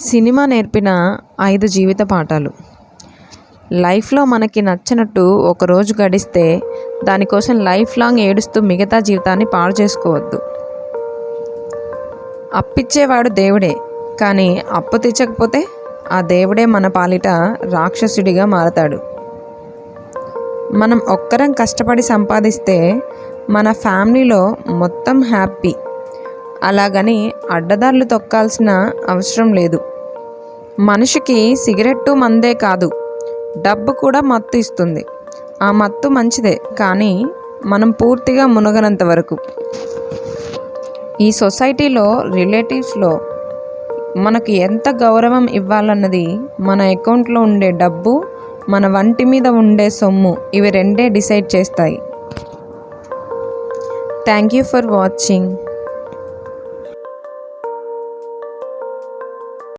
Cinema నేర్పిన 5 జీవిత పాఠాలు. లైఫ్లో మనకి నచ్చినట్టు ఒకరోజు గడిస్తే దానికోసం లైఫ్ లాంగ్ ఏడుస్తూ మిగతా జీవితాన్ని పాడు చేసుకోవద్దు. అప్పిచ్చేవాడు దేవుడే, కానీ అప్పు తెచ్చకపోతే ఆ దేవుడే మన పాలిట రాక్షసుడిగా మారతాడు. మనం ఒక్కరం కష్టపడి సంపాదిస్తే మన ఫ్యామిలీలో మొత్తం హ్యాపీ. అలాగని అడ్డదారులు తొక్కాల్సిన అవసరం లేదు. మనిషికి సిగరెట్టు మందే కాదు, డబ్బు కూడా మత్తు ఇస్తుంది. ఆ మత్తు మంచిదే, కానీ మనం పూర్తిగా మునగనంత వరకు. ఈ సొసైటీలో రిలేటివ్స్లో మనకు ఎంత గౌరవం ఇవ్వాలన్నది మన అకౌంట్లో ఉండే డబ్బు, మన వంటి మీద ఉండే సొమ్ము, ఇవి రెండే డిసైడ్ చేస్తాయి. Thank you for watching.